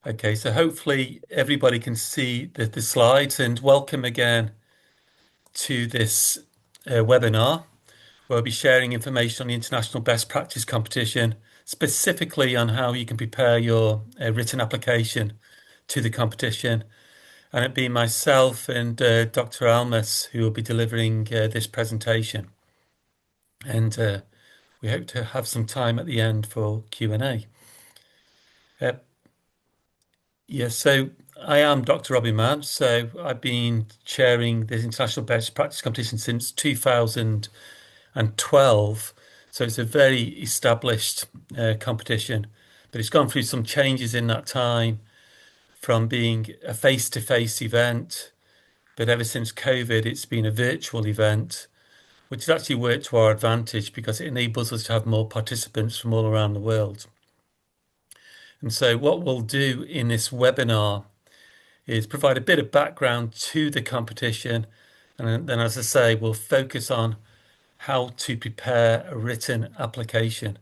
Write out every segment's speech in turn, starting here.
Okay, so hopefully everybody can see the slides, and welcome again to this webinar where I'll be sharing information on the International Best Practice Competition, specifically on how you can prepare your written application to the competition. And it'll be myself and Dr. Almas who will be delivering this presentation. And we hope to have some time at the end for Q&A. Yeah, so I am Dr. Robbie Mann. So I've been chairing the International Best Practice Competition since 2012. So it's a very established competition, but it's gone through some changes in that time from being a face-to-face event. But ever since COVID, it's been a virtual event, which has actually worked to our advantage because it enables us to have more participants from all around the world. And so what we'll do in this webinar is provide a bit of background to the competition. And then, as I say, we'll focus on how to prepare a written application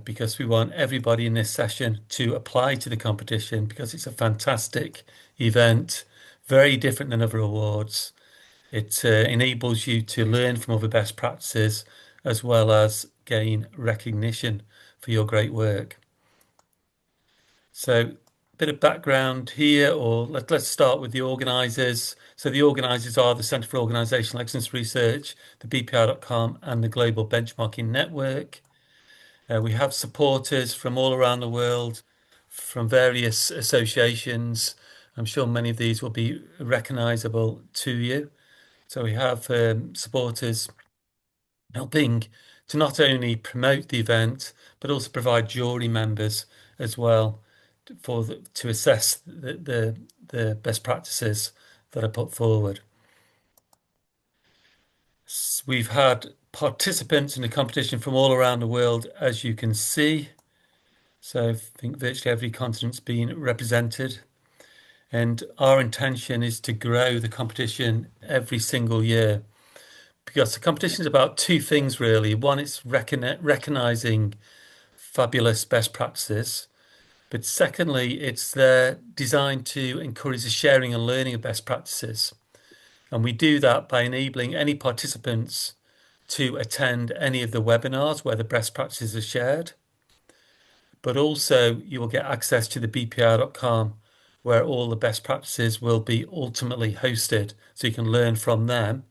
because we want everybody in this session to apply to the competition because it's a fantastic event, very different than other awards. It enables you to learn from other best practices as well as gain recognition for your great work. So bit of background here, or let's start with the organisers. So the organisers are the Centre for Organisational Excellence Research, the BPR.com, and the Global Benchmarking Network. We have supporters from all around the world, from various associations. I'm sure many of these will be recognisable to you. So we have supporters helping to not only promote the event, but also provide jury members as well to assess the best practices that are put forward. We've had participants in the competition from all around the world, as you can see. So I think virtually every continent's been represented. And our intention is to grow the competition every single year because the competition is about two things, really. One, it's recognizing fabulous best practices. But secondly, it's there designed to encourage the sharing and learning of best practices. And we do that by enabling any participants to attend any of the webinars where the best practices are shared. But also you will get access to the bpr.com where all the best practices will be ultimately hosted. So you can learn from them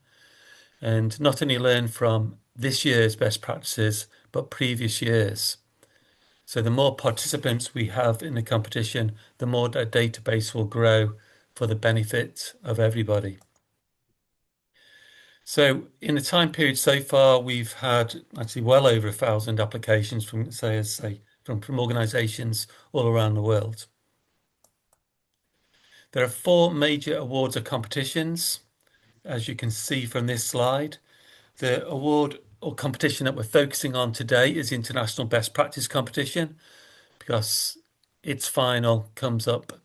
and not only learn from this year's best practices, but previous years. So the more participants we have in the competition, the more the database will grow for the benefit of everybody. So in the time period so far, we've had actually well over 1,000 applications from organisations all around the world. There are 4 major awards or competitions, as you can see from this slide. The award or competition that we're focusing on today is the International Best Practice Competition, because its final comes up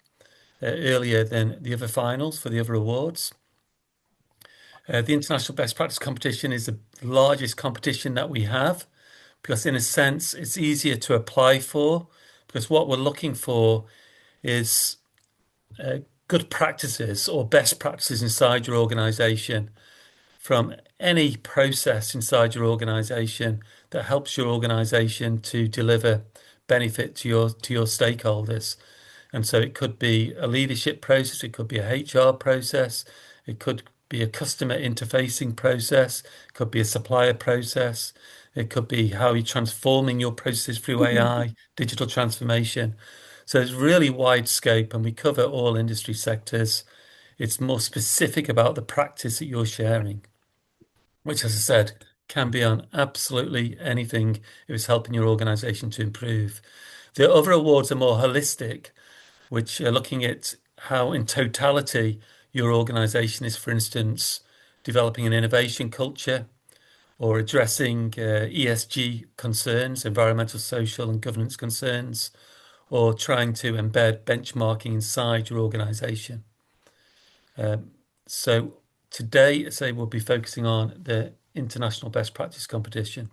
earlier than the other finals for the other awards. The International Best Practice Competition is the largest competition that we have because in a sense it's easier to apply for because what we're looking for is good practices or best practices inside your organization from any process inside your organization that helps your organization to deliver benefit to your stakeholders. And so it could be a leadership process, it could be a HR process, it could be a customer interfacing process, it could be a supplier process, it could be how you're transforming your processes through AI, digital transformation. So it's really wide scope and we cover all industry sectors. It's more specific about the practice that you're sharing, which, as I said, can be on absolutely anything if it's helping your organization to improve. The other awards are more holistic, which are looking at how in totality your organization is, for instance, developing an innovation culture or addressing ESG concerns, environmental, social, and governance concerns, or trying to embed benchmarking inside your organization. So today, say we'll be focusing on the International Best Practice Competition.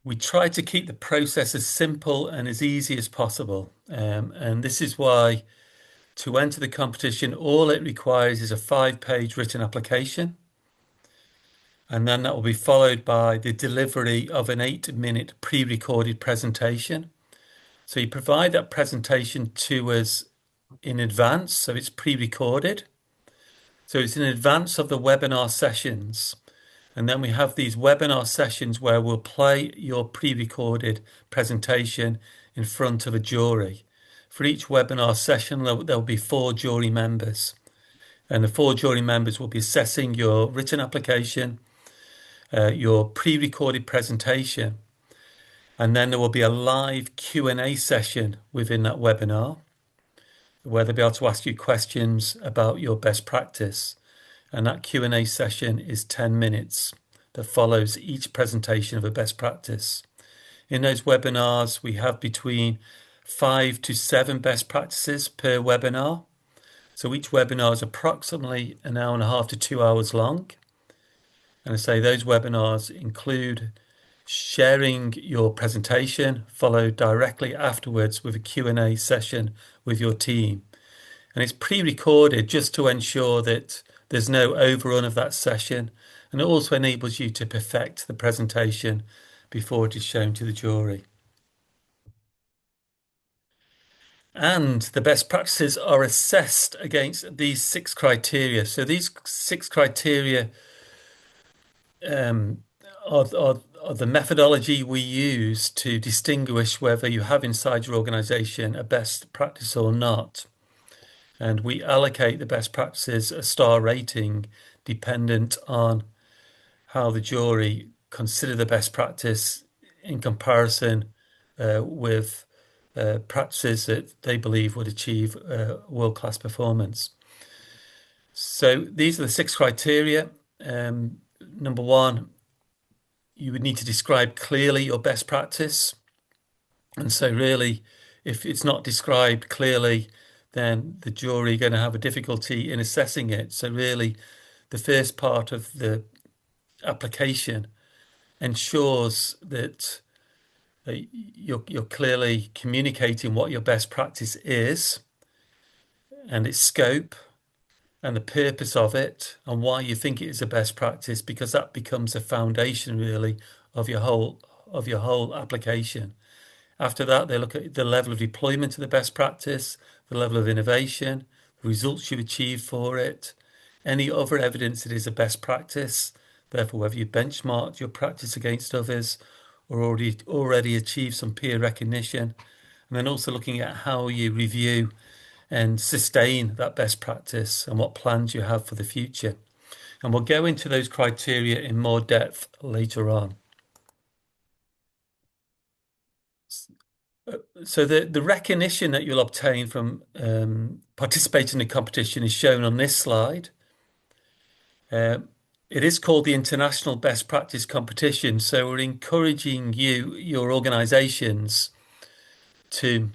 We try to keep the process as simple and as easy as possible. And this is why to enter the competition, all it requires is a 5-page written application. And then that will be followed by the delivery of an 8-minute pre-recorded presentation. So you provide that presentation to us in advance, so it's pre-recorded. So it's in advance of the webinar sessions. And then we have these webinar sessions where we'll play your pre-recorded presentation in front of a jury. For each webinar session, there'll be 4 jury members. And the 4 jury members will be assessing your written application, your pre-recorded presentation, and then there will be a live Q&A session within that webinar where they'll be able to ask you questions about your best practice. And that Q&A session is 10 minutes that follows each presentation of a best practice. In those webinars, we have between 5 to 7 best practices per webinar. So each webinar is approximately an hour and a half to 2 hours long. And I say those webinars include sharing your presentation, followed directly afterwards with a Q&A session with your team. And it's pre-recorded just to ensure that there's no overrun of that session. And it also enables you to perfect the presentation before it is shown to the jury. And the best practices are assessed against these 6 criteria. So these 6 criteria are the methodology we use to distinguish whether you have inside your organization a best practice or not. And we allocate the best practices a star rating dependent on how the jury consider the best practice in comparison with practices that they believe would achieve world-class performance. So these are the 6 criteria. Number 1, you would need to describe clearly your best practice. And so really, if it's not described clearly, then the jury are going to have a difficulty in assessing it. So really, the first part of the application ensures that you're clearly communicating what your best practice is and its scope and the purpose of it and why you think it is a best practice, because that becomes a foundation really of your whole application. After that, they look at the level of deployment of the best practice, the level of innovation, the results you've achieved for it, any other evidence it is a best practice, therefore whether you benchmarked your practice against others or already achieved some peer recognition, and then also looking at how you review and sustain that best practice and what plans you have for the future. And we'll go into those criteria in more depth later on. So the recognition that you'll obtain from participating in the competition is shown on this slide. It is called the International Best Practice Competition. So we're encouraging your organizations to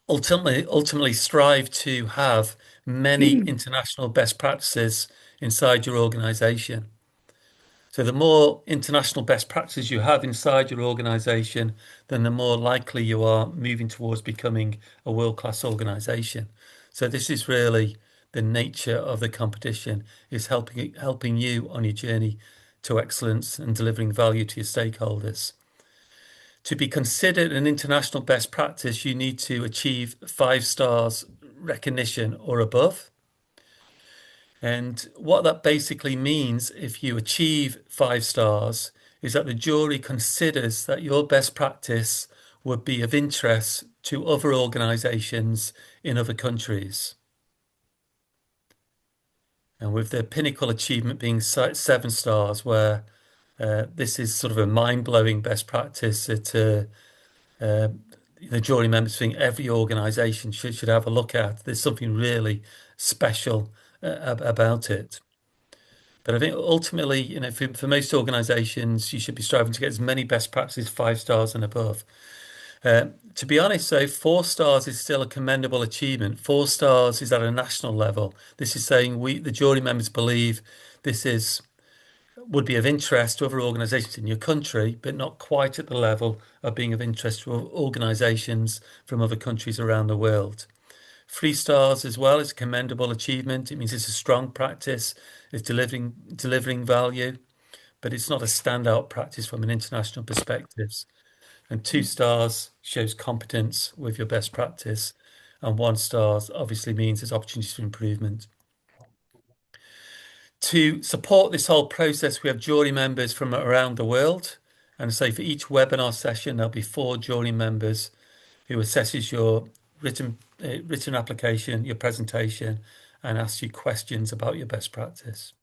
ultimately strive to have many international best practices inside your organization. So the more international best practices you have inside your organization, then the more likely you are moving towards becoming a world-class organization. So this is really the nature of the competition, is helping you on your journey to excellence and delivering value to your stakeholders. To be considered an international best practice, you need to achieve 5 stars recognition or above. And what that basically means, if you achieve 5 stars, is that the jury considers that your best practice would be of interest to other organizations in other countries. And with the pinnacle achievement being 7 stars, where this is sort of a mind-blowing best practice that the jury members think every organization should have a look at. There's something really special about it. But I think ultimately, for most organizations, you should be striving to get as many best practices 5 stars and above. To be honest, though, 4 stars is still a commendable achievement. 4 stars is at a national level. This is saying the jury members believe this is would be of interest to other organisations in your country, but not quite at the level of being of interest to organisations from other countries around the world. 3 stars as well is a commendable achievement. It means it's a strong practice, it's delivering value, but it's not a standout practice from an international perspective. And 2 stars shows competence with your best practice, and 1 stars obviously means there's opportunities for improvement. To support this whole process, we have jury members from around the world. And so for each webinar session, there'll be 4 jury members who assesses your written application, your presentation, and asks you questions about your best practice.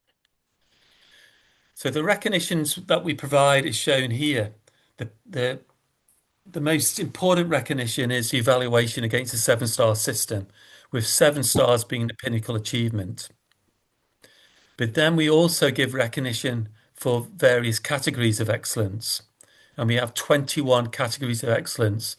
So the recognitions that we provide is shown here. The most important recognition is the evaluation against a 7-star system, with 7 stars being the pinnacle achievement. But then we also give recognition for various categories of excellence. And we have 21 categories of excellence.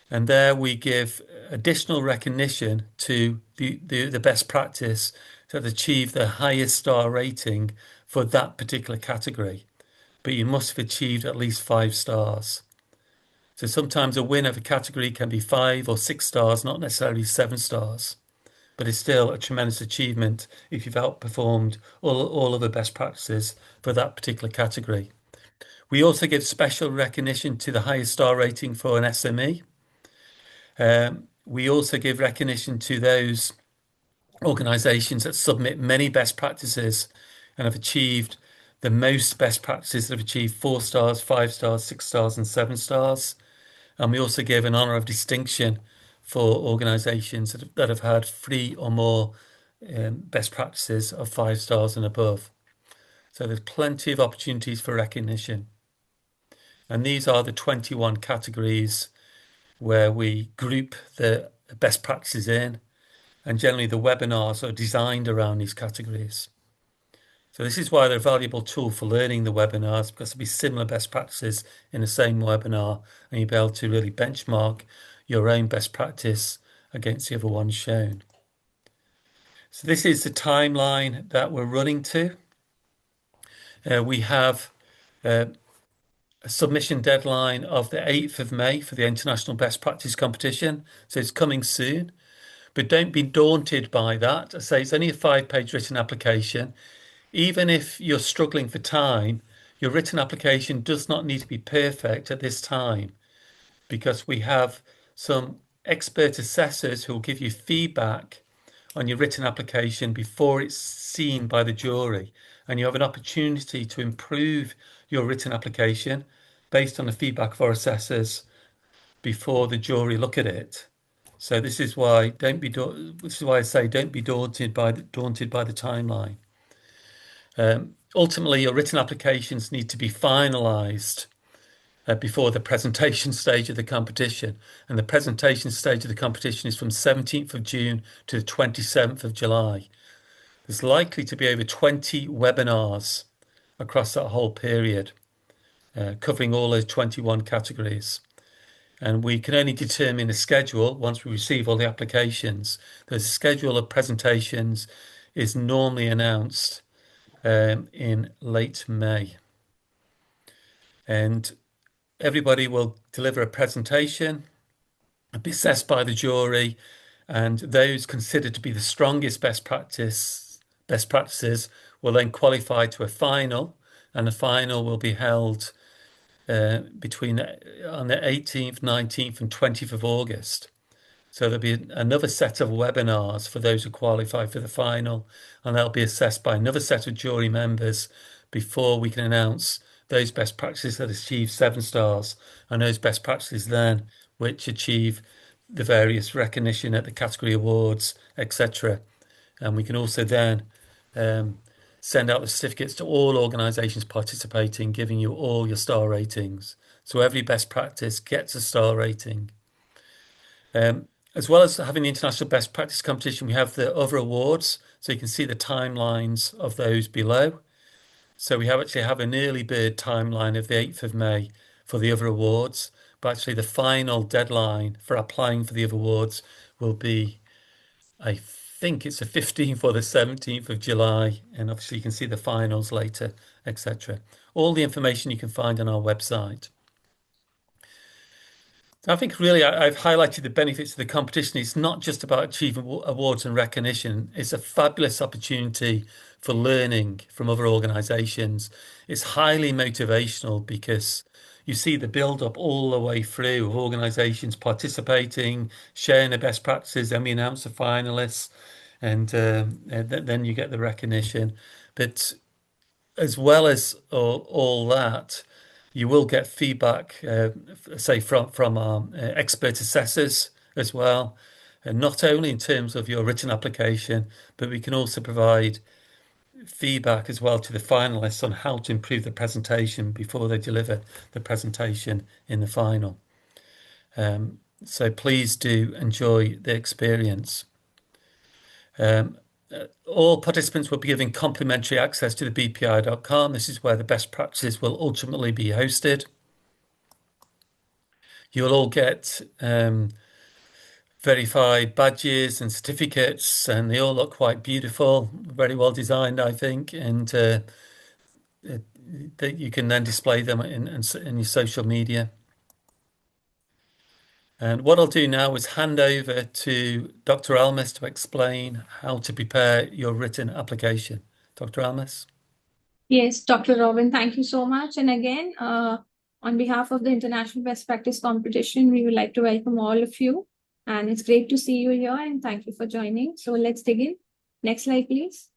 And there we give additional recognition to the best practice that achieve the highest star rating for that particular category. But you must have achieved at least 5 stars. So sometimes a win of a category can be 5 or 6 stars, not necessarily 7 stars. But it's still a tremendous achievement if you've outperformed all of the best practices for that particular category. We also give special recognition to the highest star rating for an SME. We also give recognition to those organisations that submit many best practices and have achieved the most best practices that have achieved 4 stars, 5 stars, 6 stars, and 7 stars. And we also give an honour of distinction for organisations that have had 3 or more best practices of 5 stars and above. So there's plenty of opportunities for recognition. And these are the 21 categories where we group the best practices in, and generally the webinars are designed around these categories. So this is why they're a valuable tool for learning the webinars, because there'll be similar best practices in the same webinar, and you'll be able to really benchmark your own best practice against the other ones shown. So this is the timeline that we're running to. We have a submission deadline of the 8th of May for the International Best Practice Competition. So it's coming soon. But don't be daunted by that. I say it's only a 5-page written application. Even if you're struggling for time, your written application does not need to be perfect at this time, because we have some expert assessors who will give you feedback on your written application before it's seen by the jury. And you have an opportunity to improve your written application based on the feedback of our assessors before the jury look at it. So this is why I say don't be daunted by the timeline. Ultimately, your written applications need to be finalised before the presentation stage of the competition. And the presentation stage of the competition is from 17th of June to the 27th of July. There's likely to be over 20 webinars across that whole period, covering all those 21 categories. And we can only determine a schedule once we receive all the applications. The schedule of presentations is normally announced in late May. And everybody will deliver a presentation, be assessed by the jury, and those considered to be the strongest best practices will then qualify to a final, and the final will be held on the 18th, 19th, and 20th of August. So there'll be another set of webinars for those who qualify for the final, and they'll be assessed by another set of jury members before we can announce those best practices that achieve 7 stars, and those best practices then which achieve the various recognition at the category awards, etc. And we can also then send out the certificates to all organisations participating, giving you all your star ratings. So every best practice gets a star rating. As well as having the International Best Practice Competition, we have the other awards. So you can see the timelines of those below. So we actually have an early bird timeline of the 8th of May for the other awards. But actually the final deadline for applying for the other awards will be, I think it's the 15th or the 17th of July. And obviously you can see the finals later, etc. All the information you can find on our website. I think really I've highlighted the benefits of the competition. It's not just about achieving awards and recognition. It's a fabulous opportunity for learning from other organisations. It's highly motivational because you see the build up all the way through of organisations participating, sharing their best practices, then we announce the finalists, and then you get the recognition. But as well as all that, you will get feedback, say from our expert assessors as well, and not only in terms of your written application, but we can also provide feedback as well to the finalists on how to improve the presentation before they deliver the presentation in the final. So please do enjoy the experience. All participants will be given complimentary access to the bpi.com. This is where the best practices will ultimately be hosted. You'll all get verified badges and certificates, and they all look quite beautiful, very well designed, I think, and that you can then display them in your social media. And what I'll do now is hand over to Dr. Almes to explain how to prepare your written application. Dr. Almes? Yes, Dr. Robin, thank you so much. And again, on behalf of the International Best Practice Competition, we would like to welcome all of you. And it's great to see you here, and thank you for joining. So let's begin. Next slide, please.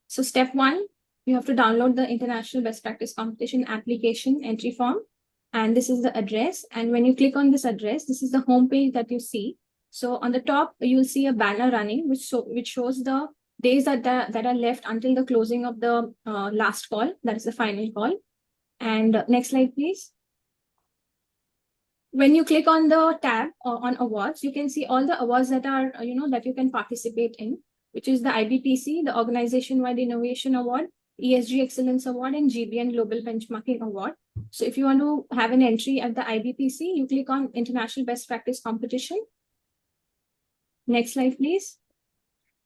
So step 1, you have to download the International Best Practice Competition application entry form. And this is the address. And when you click on this address, this is the home page that you see. So on the top, you'll see a banner running, which shows the days that are left until the closing of the last call, that is the final call. And next slide, please. When you click on the tab on awards, you can see all the awards that are, that you can participate in, which is the IBPC, the Organization-Wide Innovation Award, ESG Excellence Award, and GBN Global Benchmarking Award. So if you want to have an entry at the IBPC, you click on International Best Practice Competition. Next slide, please.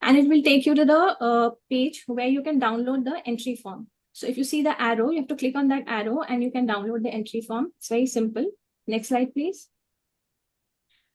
And it will take you to the page where you can download the entry form. So if you see the arrow, you have to click on that arrow and you can download the entry form. It's very simple. Next slide, please.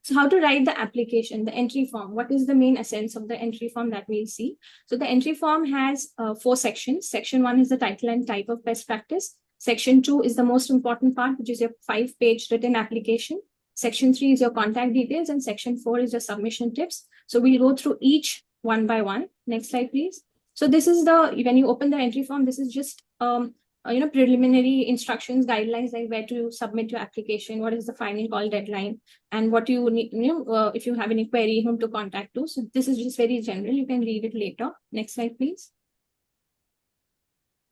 So how to write the application, the entry form? What is the main essence of the entry form that we'll see? So the entry form has 4 sections. Section 1 is the title and type of best practice. Section 2 is the most important part, which is your 5-page written application. Section 3 is your contact details, and Section 4 is your submission tips. So we'll go through each one by one. Next slide, please. So this is when you open the entry form, this is just preliminary instructions, guidelines, like where to submit your application, what is the final call deadline, and what you need, if you have any query, whom to contact to. So this is just very general. You can read it later. Next slide, please.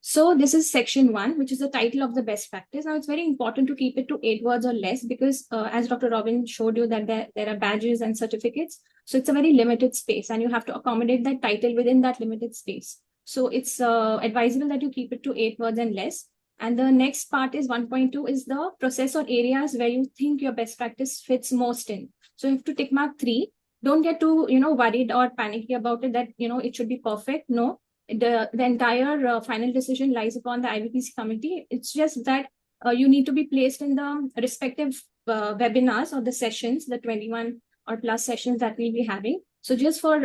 So this is section 1, which is the title of the best practice. Now it's very important to keep it to 8 words or less because as Dr. Robin showed you that there are badges and certificates. So it's a very limited space and you have to accommodate that title within that limited space. So it's advisable that you keep it to 8 words and less. And the next part is 1.2 is the process or areas where you think your best practice fits most in. So you have to tick mark 3. Don't get too, worried or panicky about it that, it should be perfect. No. The entire final decision lies upon the IBPC committee. It's just that you need to be placed in the respective webinars or the sessions, the 21 or plus sessions that we'll be having. So just for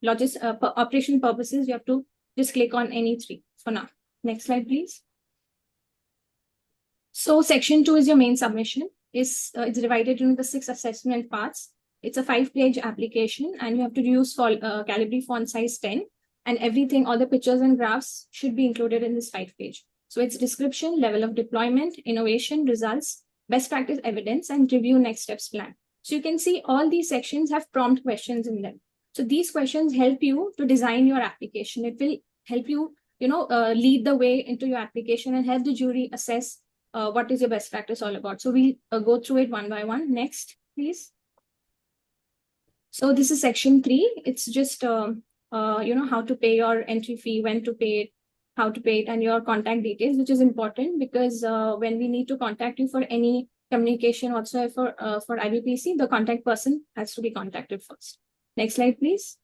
operation purposes, you have to just click on any 3 for now. Next slide, please. So section 2 is your main submission. It's divided into the 6 assessment parts. It's a 5-page application and you have to use Calibri font size 10. And everything, all the pictures and graphs should be included in this 5-page. So it's description, level of deployment, innovation, results, best practice evidence, and review next steps plan. So you can see all these sections have prompt questions in them. So these questions help you to design your application. It will help you, lead the way into your application and help the jury assess what is your best practice all about. So we'll go through it one by one. Next, please. So this is section 3. It's just how to pay your entry fee, when to pay it, how to pay it, and your contact details, which is important because when we need to contact you for any communication whatsoever for IBPC, the contact person has to be contacted first. Next slide, please.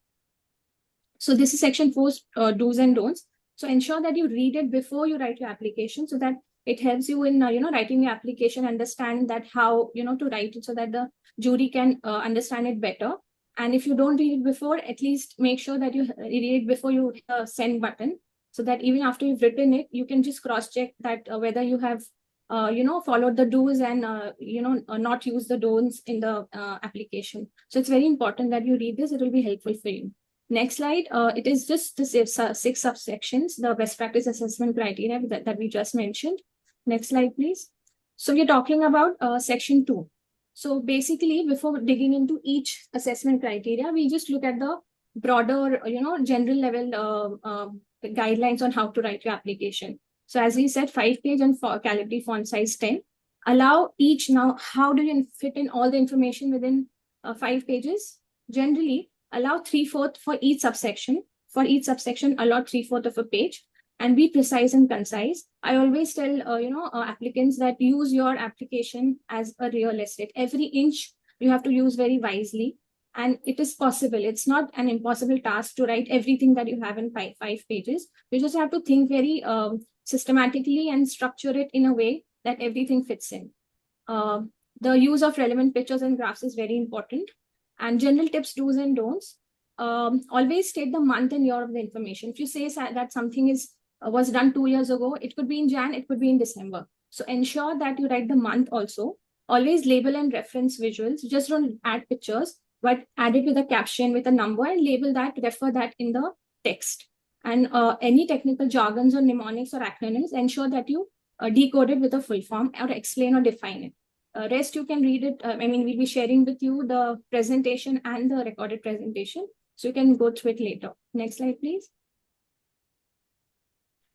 So this is section 4, do's and don'ts. So ensure that you read it before you write your application, so that it helps you in writing your application, understand that how to write it so that the jury can understand it better. And if you don't read it before, at least make sure that you read it before you hit the send button, so that even after you've written it, you can just cross check that whether you have followed the do's and not use the don'ts in the application. So it's very important that you read this. It will be helpful for you. Next slide. It is just the 6 subsections, the best practice assessment criteria that we just mentioned. Next slide, please. So we're talking about section 2. So basically, before digging into each assessment criteria, we just look at the broader, general level guidelines on how to write your application. So as we said, 5-page and calibri font size 10. Allow each. Now, how do you fit in all the information within 5 pages? Generally, allow 3/4 for each subsection. For each subsection, allow 3/4 of a page, and be precise and concise. I always tell applicants that use your application as a real estate. Every inch you have to use very wisely, and it is possible. It's not an impossible task to write everything that you have in 5 pages. You just have to think very systematically and structure it in a way that everything fits in. The use of relevant pictures and graphs is very important. And general tips, do's and don'ts. Always state the month and year of the information. If you say that something was done 2 years ago, it could be in Jan, it could be in December. So ensure that you write the month also. Always label and reference visuals. Just don't add pictures, but add it with a caption, with a number, and label that, refer that in the text. And any technical jargons or mnemonics or acronyms, ensure that you decode it with a full form or explain or define it. Rest you can read it. We'll be sharing with you the presentation and the recorded presentation, so you can go through it later. Next slide, please.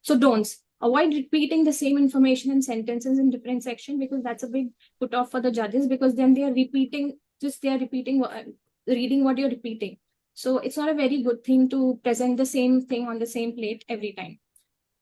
So don'ts. Avoid repeating the same information and sentences in different sections, because that's a big put off for the judges, because then they are repeating, reading what you're repeating. So it's not a very good thing to present the same thing on the same plate every time.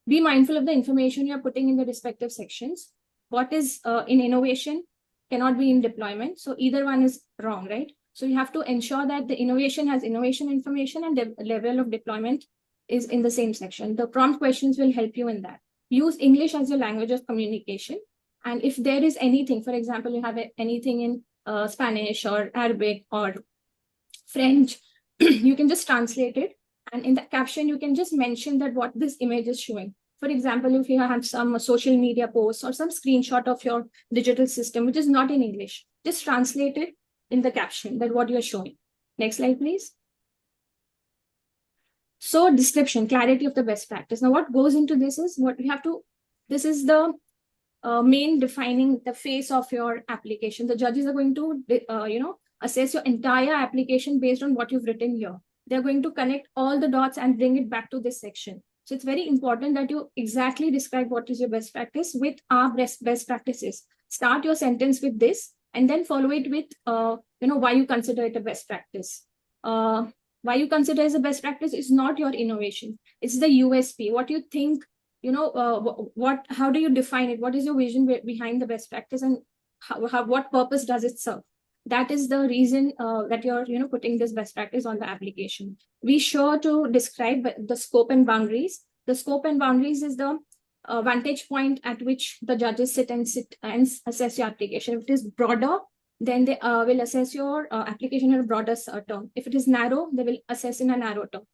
Be mindful of the information you're putting in the respective sections. What is in innovation cannot be in deployment. So either one is wrong, right? So you have to ensure that the innovation has innovation information and the level of deployment is in the same section. The prompt questions will help you in that. Use English as your language of communication. And if there is anything, for example, you have anything in Spanish or Arabic or French, you can just translate it. And in the caption, you can just mention that what this image is showing. For example, if you have some social media posts or some screenshot of your digital system, which is not in English, just translate it in the caption, that what you're showing. Next slide, please. So description, clarity of the best practice. Now, what goes into this is this is the main defining the face of your application. The judges are going to, assess your entire application based on what you've written here. They're going to connect all the dots and bring it back to this section. So it's very important that you exactly describe what is your best practice with our best practices. Start your sentence with this, and then follow it with, why you consider it a best practice. Why you consider as a best practice is not your innovation. It's the USP. What you think, how do you define it? What is your vision behind the best practice, and what purpose does it serve? That is the reason that you're putting this best practice on the application. Be sure to describe the scope and boundaries. The scope and boundaries is the vantage point at which the judges sit and assess your application. If it is broader, then they will assess your application in a broader term. If it is narrow, they will assess in a narrow term.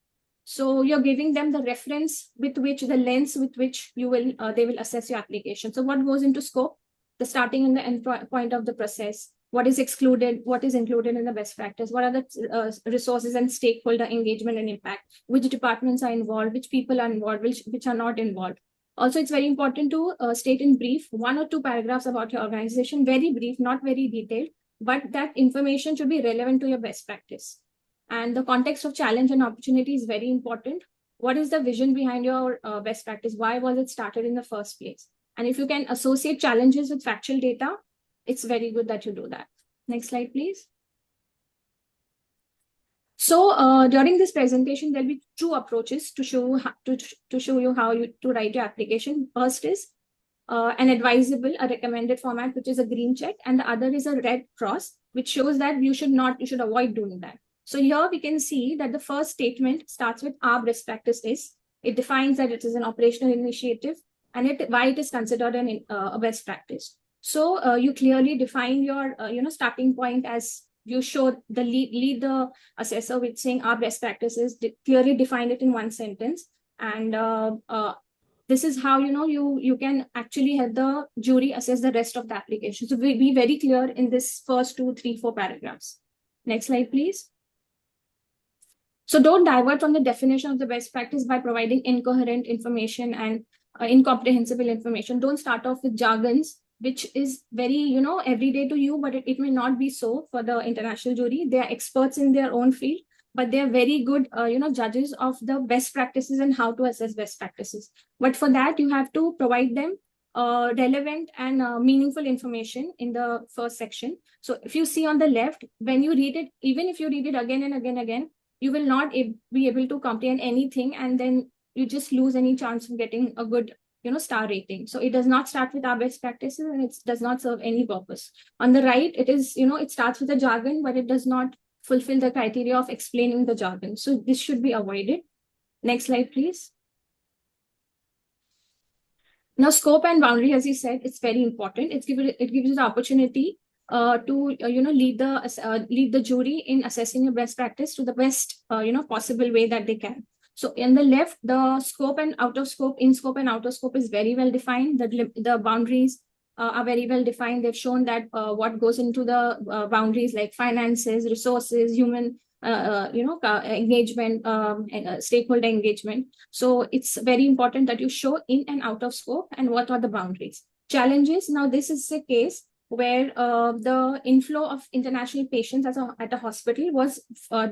So you're giving them the reference with which, the lens with which they will assess your application. So what goes into scope? The starting and the end point of the process. What is excluded? What is included in the best practice? What are the resources and stakeholder engagement and impact? Which departments are involved? Which people are involved? Which are not involved? Also, it's very important to state in brief 1 or 2 paragraphs about your organization, very brief, not very detailed, but that information should be relevant to your best practice. And the context of challenge and opportunity is very important. What is the vision behind your best practice? Why was it started in the first place? And if you can associate challenges with factual data, it's very good that you do that. Next slide, please. So during this presentation, there'll be 2 approaches to show you how to write your application. First is an advisable, a recommended format, which is a green check, and the other is a red cross, which shows that you should avoid doing that. So here we can see that the first statement starts with our best practice is. It defines that it is an operational initiative and why it is considered a best practice. So you clearly define your starting point, as you show the lead the assessor with saying our best practices, clearly define it in one sentence. And this is how you can actually help the jury assess the rest of the application. So be very clear in this first 2, 3, 4 paragraphs. Next slide, please. So don't divert from the definition of the best practice by providing incoherent information and incomprehensible information. Don't start off with jargons, which is very, everyday to you, but it may not be so for the international jury. They are experts in their own field, but they are very good, judges of the best practices and how to assess best practices. But for that, you have to provide them relevant and meaningful information in the first section. So if you see on the left, when you read it, even if you read it again and again, you will not be able to comprehend anything, and then you just lose any chance of getting a good star rating. So it does not start with our best practices, and it does not serve any purpose. On the right, it is it starts with a jargon, but it does not fulfill the criteria of explaining the jargon. So this should be avoided. Next slide, please. Now, scope and boundary, as you said, it's very important. It gives you the opportunity to lead the jury in assessing a best practice to the best possible way that they can. So in the left, the scope and out of scope, in scope and out of scope is very well defined. The boundaries are very well defined. They've shown that what goes into the boundaries, like finances, resources, human engagement, stakeholder engagement. So it's very important that you show in and out of scope and what are the boundaries. Challenges. Now, this is a case where the inflow of international patients at a hospital was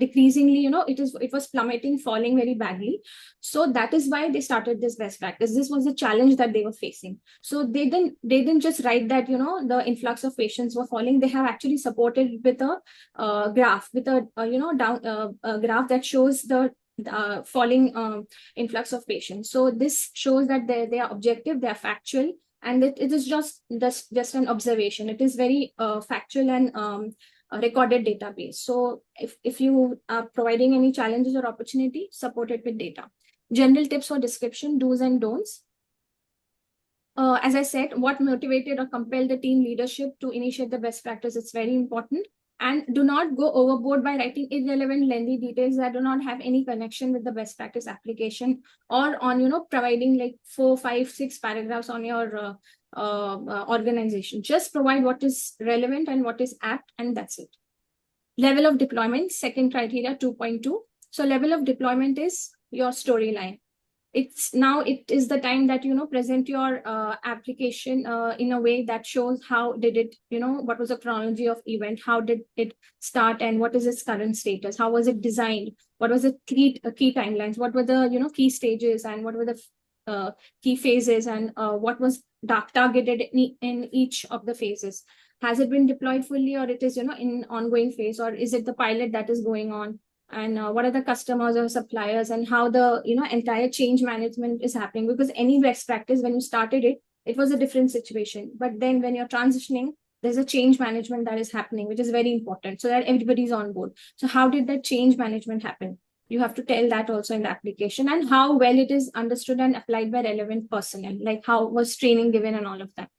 decreasingly, it was plummeting, falling very badly. So that is why they started this best practice. This was the challenge that they were facing. So they didn't just write that, the influx of patients were falling. They have actually supported with a graph, with a, a graph that shows the falling influx of patients. So this shows that they are objective, they are factual, and it is just an observation. It is very factual and a recorded database. So if you are providing any challenges or opportunity, support it with data. General tips for description, do's and don'ts. As I said, what motivated or compelled the team leadership to initiate the best practice, it's very important. And do not go overboard by writing irrelevant, lengthy details that do not have any connection with the best practice application, or on, providing like 4, 5, 6 paragraphs on your organization. Just provide what is relevant and what is apt, and that's it. Level of deployment, second criteria, 2.2. So level of deployment is your storyline. It is the time that present your application in a way that shows how did it, what was the chronology of event, how did it start, and what is its current status, how was it designed, what was the key timelines, what were the key stages, and what were the key phases, and what was targeted in each of the phases. Has it been deployed fully, or it is in ongoing phase, or is it the pilot that is going on? And what are the customers or suppliers, and how the entire change management is happening. Because any best practice, when you started it was a different situation, but then when you're transitioning, there's a change management that is happening, which is very important, so that everybody's on board. So how did that change management happen? You have to tell that also in the application, and how well it is understood and applied by relevant personnel, like how was training given and all of that.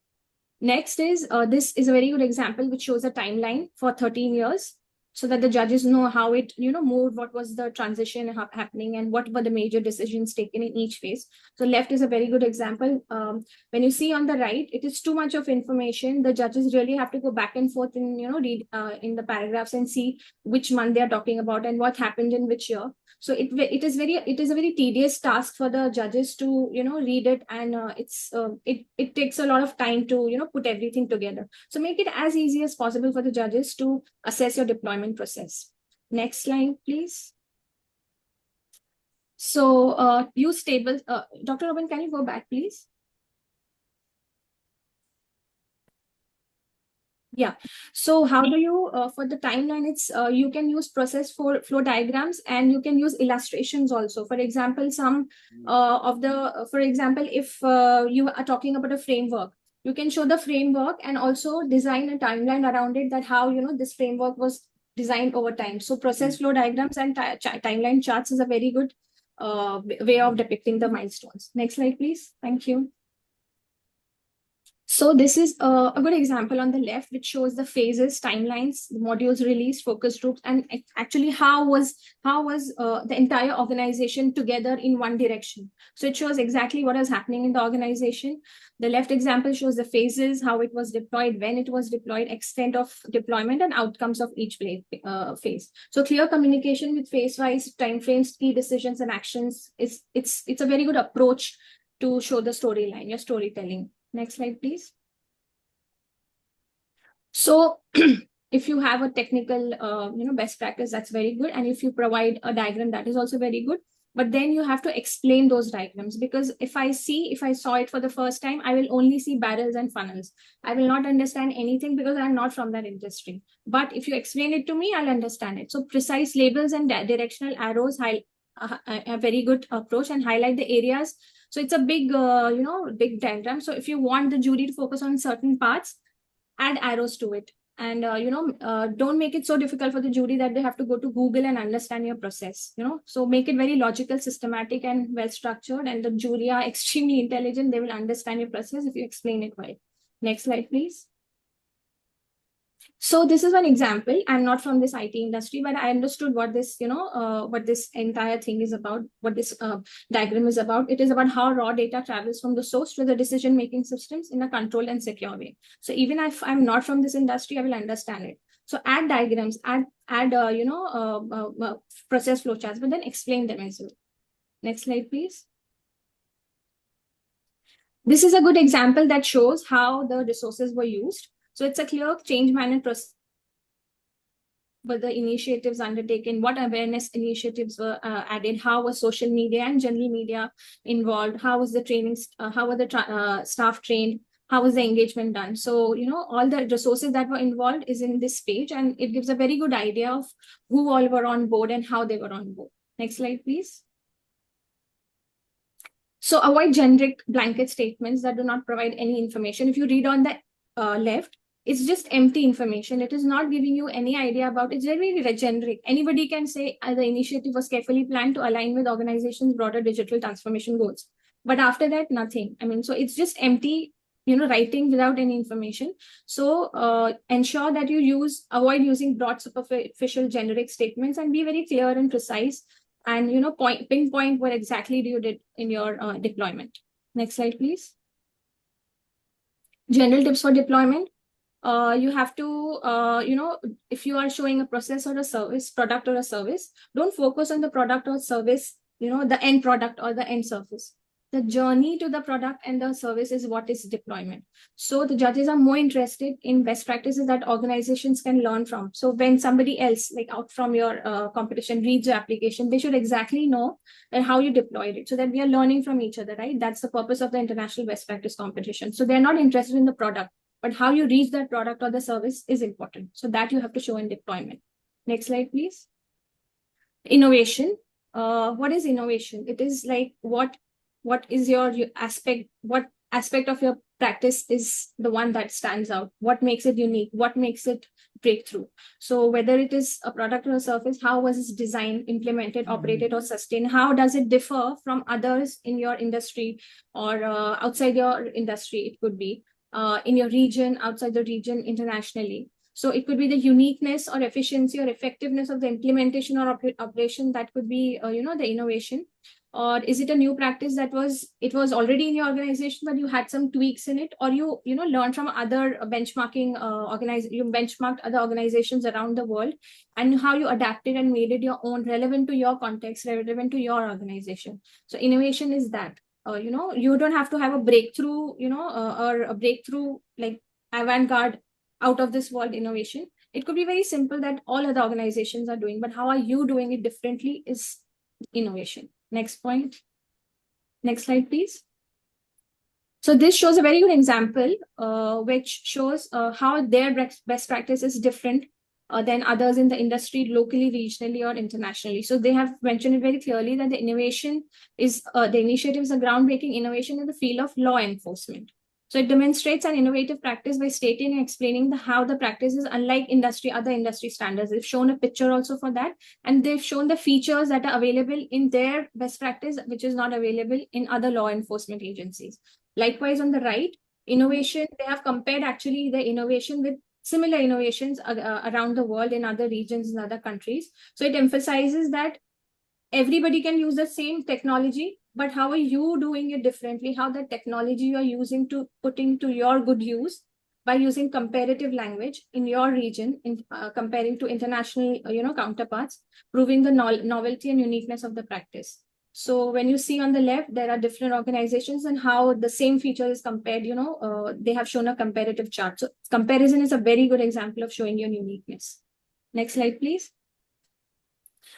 Next is this is a very good example which shows a timeline for 13 years, so that the judges know how it moved, what was the transition happening, and what were the major decisions taken in each phase. So left is a very good example. When you see on the right, it is too much of information. The judges really have to go back and forth and read in the paragraphs and see which month they are talking about and what happened in which year. So it is a very tedious task for the judges to read it, and it takes a lot of time to put everything together. So make it as easy as possible for the judges to assess your deployment process. Next slide, please. So use tables. Dr. Robin, can you go back, please? Yeah. So how do you, for the timeline, it's you can use process flow diagrams, and you can use illustrations also. For example, for example, if you are talking about a framework, you can show the framework and also design a timeline around it, that how this framework was designed over time. So process flow diagrams and timeline charts is a very good way of depicting the milestones. Next slide, please. Thank you. So this is a good example on the left, which shows the phases, timelines, the modules released, focus groups, and actually how was the entire organization together in one direction. So it shows exactly what is happening in the organization. The left example shows the phases, how it was deployed, when it was deployed, extent of deployment, and outcomes of each phase. So clear communication with phase-wise timeframes, key decisions, and actions it's a very good approach to show the storyline, your storytelling. Next slide, please. So if you have a technical, best practice, that's very good. And if you provide a diagram, that is also very good. But then you have to explain those diagrams, because if I saw it for the first time, I will only see barrels and funnels. I will not understand anything because I'm not from that industry. But if you explain it to me, I'll understand it. So precise labels and directional arrows a very good approach and highlight the areas. So it's a big, big diagram. So if you want the jury to focus on certain parts, add arrows to it. And, don't make it so difficult for the jury that they have to go to Google and understand your process, So make it very logical, systematic, and well-structured. And the jury are extremely intelligent. They will understand your process if you explain it well. Next slide, please. So this is one example. I'm not from this IT industry, but I understood what this, what this entire thing is about, what this diagram is about. It is about how raw data travels from the source to the decision-making systems in a controlled and secure way. So even if I'm not from this industry, I will understand it. So add diagrams, add process flowcharts, but then explain them as well. Next slide, please. This is a good example that shows how the resources were used. So it's a clear change management process, but the initiatives undertaken, what awareness initiatives were added, how was social media and general media involved, how was the training, how were the staff trained, how was the engagement done. So, all the resources that were involved is in this page, and it gives a very good idea of who all were on board and how they were on board. Next slide, please. So avoid generic blanket statements that do not provide any information. If you read on the left, it's just empty information. It is not giving you any idea about it. It's very generic. Anybody can say the initiative was carefully planned to align with organization's broader digital transformation goals. But after that, nothing. So it's just empty, writing without any information. So ensure that you avoid using broad, superficial, generic statements, and be very clear and precise, and pinpoint what exactly you did in your deployment. Next slide, please. General tips for deployment. You have to, if you are showing a process or a service, product or a service, don't focus on the product or service, the end product or the end service. The journey to the product and the service is what is deployment. So the judges are more interested in best practices that organizations can learn from. So when somebody else, like out from your competition, reads your application, they should exactly know how you deployed it, so that we are learning from each other, right? That's the purpose of the international best practice competition. So they're not interested in the product, but how you reach that product or the service is important. So that you have to show in deployment. Next slide, please. Innovation. What is innovation? It is like what is your aspect, what aspect of your practice is the one that stands out? What makes it unique? What makes it breakthrough? So whether it is a product or a service, how was it designed, implemented, operated, or sustained? How does it differ from others in your industry or outside your industry? It could be in your region, outside the region, internationally. So it could be the uniqueness or efficiency or effectiveness of the implementation or operation. That could be, the innovation. Or is it a new practice that was already in your organization, but you had some tweaks in it, or you learned from other benchmarking you benchmarked other organizations around the world, and how you adapted and made it your own, relevant to your context, relevant to your organization. So innovation is that. You don't have to have a breakthrough, or a breakthrough like avant-garde, out of this world innovation. It could be very simple that all other organizations are doing, but how are you doing it differently is innovation. Next point. Next slide, please. So this shows a very good example, which shows how their best practice is different than others in the industry, locally, regionally, or internationally. So they have mentioned it very clearly that the innovation is, the initiative is a groundbreaking innovation in the field of law enforcement. So it demonstrates an innovative practice by stating and explaining how the practice is unlike other industry standards. They've shown a picture also for that, and they've shown the features that are available in their best practice, which is not available in other law enforcement agencies. Likewise, on the right, innovation, they have compared actually the innovation with similar innovations around the world in other regions in other countries. So it emphasizes that everybody can use the same technology, but how are you doing it differently? How the technology you're using to put into your good use by using comparative language in your region, in comparing to international, counterparts, proving the novelty and uniqueness of the practice. So when you see on the left, there are different organizations and how the same feature is compared, they have shown a comparative chart. So comparison is a very good example of showing your uniqueness. Next slide, please.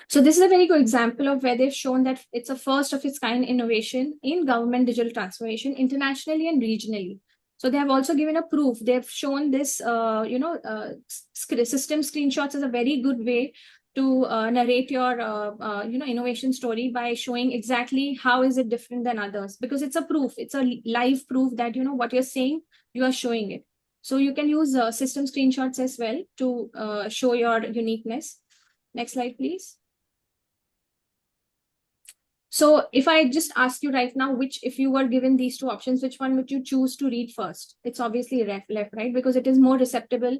So this is a very good example of where they've shown that it's a first of its kind innovation in government digital transformation internationally and regionally. So they have also given a proof. They've shown this, system screenshots as a very good way to narrate your, innovation story by showing exactly how is it different than others, because it's a proof. It's a live proof that, what you're saying, you are showing it. So you can use system screenshots as well to show your uniqueness. Next slide, please. So if I just ask you right now, if you were given these two options, which one would you choose to read first? It's obviously left, right? Because it is more receptible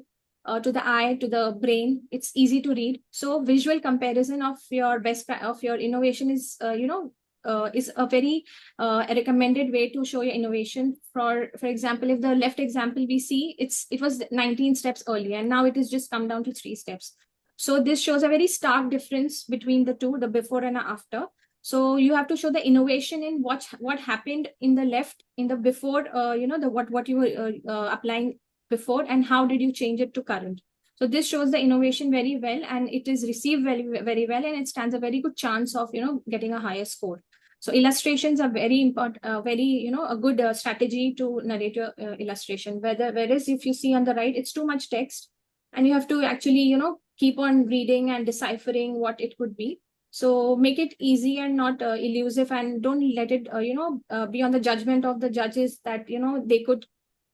to the eye, to the brain. It's easy to read. So visual comparison of your innovation is, is a very recommended way to show your innovation. For example, if the left example we see, it was 19 steps earlier, and now it is just come down to 3 steps. So this shows a very stark difference between the two, the before and after. So you have to show the innovation in what happened in the left, in the before, what you were applying before, and how did you change it to current. So this shows the innovation very well, and it is received very, very well, and it stands a very good chance of, getting a higher score. So illustrations are very important, a good strategy to narrate your illustration. Whereas if you see on the right, it's too much text, and you have to actually, keep on reading and deciphering what it could be. So make it easy and not elusive, and don't let it, be on the judgment of the judges that, they could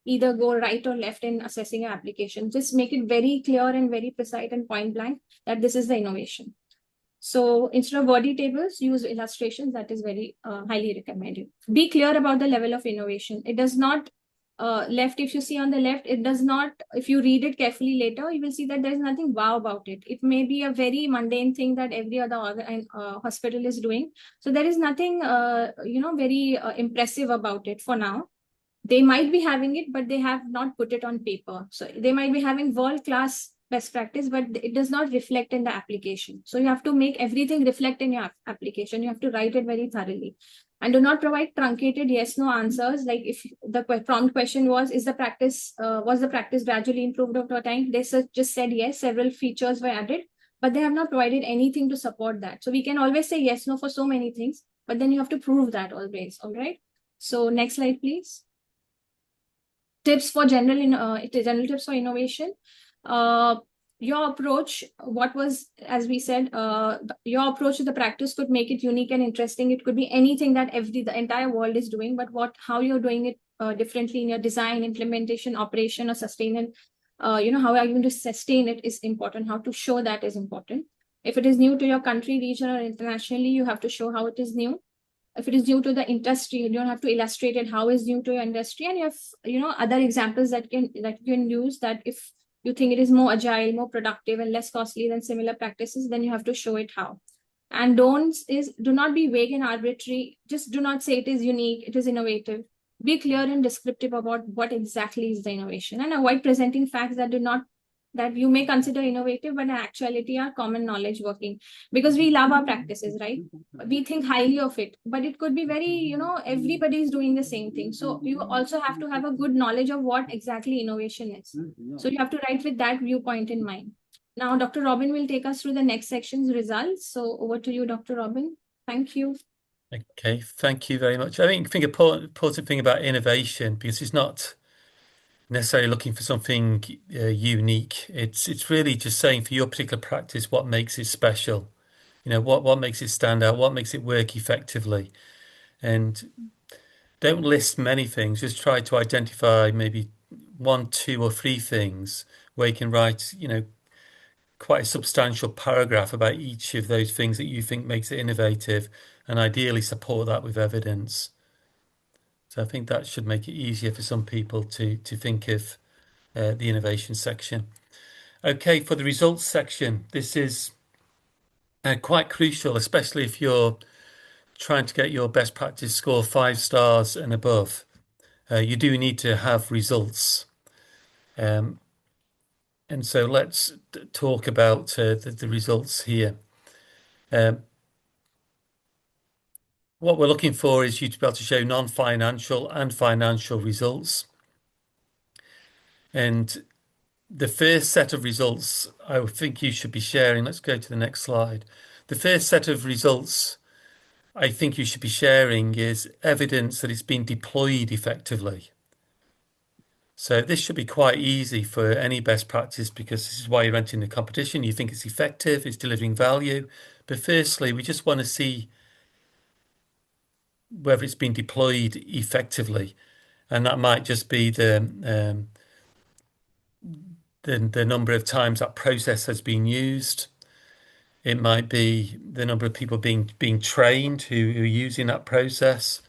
either go right or left in assessing your application. Just make it very clear and very precise and point blank that this is the innovation. So instead of wordy tables, use illustrations. That is very highly recommended. Be clear about the level of innovation. It does not left, if you see on the left, it does not, if you read it carefully later, you will see that there's nothing wow about it. It may be a very mundane thing that every other hospital is doing. So there is nothing, very impressive about it for now. They might be having it, but they have not put it on paper. So they might be having world-class best practice, but it does not reflect in the application. So you have to make everything reflect in your application. You have to write it very thoroughly. And do not provide truncated yes/no answers. Like if the prompt question was the practice gradually improved over time? They just said yes, several features were added, but they have not provided anything to support that. So we can always say yes/no for so many things, but then you have to prove that always. All right. So next slide, please. Tips for general tips for innovation. Your approach, as we said, your approach to the practice could make it unique and interesting. It could be anything that the entire world is doing, but how you're doing it differently in your design, implementation, operation, or sustain it. How are you going to sustain it is important. How to show that is important. If it is new to your country, region, or internationally, you have to show how it is new. If it is new to the industry, you don't have to illustrate it how is new to your industry, and you have other examples that you can use, that if you think it is more agile, more productive, and less costly than similar practices, then you have to show it how. And do not be vague and arbitrary. Just do not say it is unique, it is innovative. Be clear and descriptive about what exactly is the innovation, and avoid presenting facts that you may consider innovative, but in actuality are common knowledge working. Because we love our practices, right? We think highly of it, but it could be very, everybody is doing the same thing. So you also have to have a good knowledge of what exactly innovation is. So you have to write with that viewpoint in mind. Now, Dr. Robin will take us through the next section's results. So over to you, Dr. Robin. Thank you. Okay, thank you very much. I think an important thing about innovation, because it's not necessarily looking for something unique. It's really just saying for your particular practice what makes it special. What makes it stand out, what makes it work effectively. And don't list many things. Just try to identify maybe one, two, or three things where you can write, quite a substantial paragraph about each of those things that you think makes it innovative, and ideally support that with evidence. So I think that should make it easier for some people to think of the innovation section. Okay, for the results section, this is quite crucial, especially if you're trying to get your best practice score 5 stars and above. You do need to have results. Um, and so let's talk about the results here. Um, what we're looking for is you to be able to show non-financial and financial results. And the first set of results I would think you should be sharing, let's go to the next slide. The first set of results I think you should be sharing is evidence that it's been deployed effectively. So this should be quite easy for any best practice because this is why you're entering the competition. You think it's effective, it's delivering value. But firstly, we just want to see whether it's been deployed effectively. And that might just be the number of times that process has been used. It might be the number of people being trained who are using that process.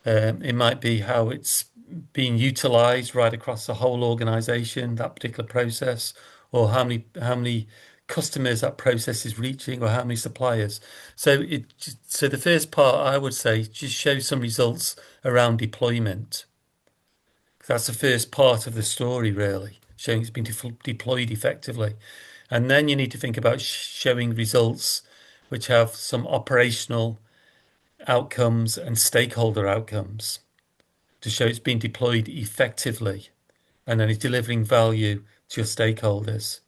It might be how it's being utilized right across the whole organization, that particular process, or how many customers that process is reaching, or how many suppliers. So the first part I would say just show some results around deployment. That's the first part of the story, really, showing it's been deployed effectively. And then you need to think about showing results which have some operational outcomes and stakeholder outcomes to show it's been deployed effectively and then it's delivering value to your stakeholders.